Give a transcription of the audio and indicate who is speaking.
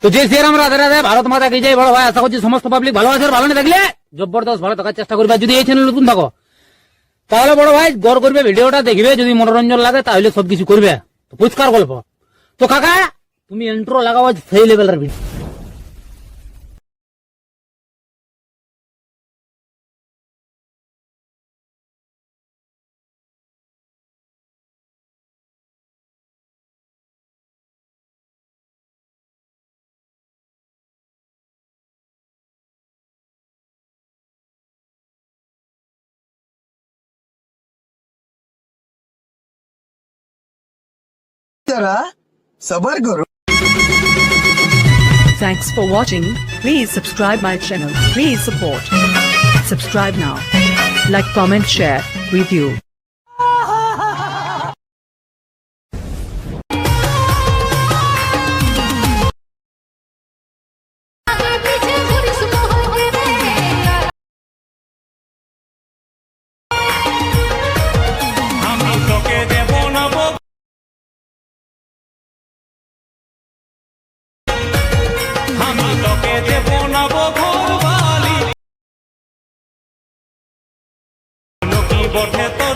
Speaker 1: তো যে শ্রীরাম রাধে রাধে, ভারত মাতা কি জয়। বড় ভাই আশা করছি সমস্ত পাবলিক ভালো আছে, ভালো না থাকলে জবরদস্ত ভালো থাকার চেষ্টা করবে। যদি এই চ্যানেল নতুন থাকো তাহলে বড় ভাই গড় করবে, ভিডিওটা দেখবে, যদি মনোরঞ্জন লাগে তাহলে সবকিছু করবে। তো পরিষ্কার গল্প। তো কাকা তুমি ইন্ট্রো লাগাও সেই লেভেলের ভিডিও।
Speaker 2: जरा सबर करो।
Speaker 3: Thanks for watching. Please subscribe my channel. Please support. Subscribe now. Like, comment, share, review.
Speaker 4: বটে তো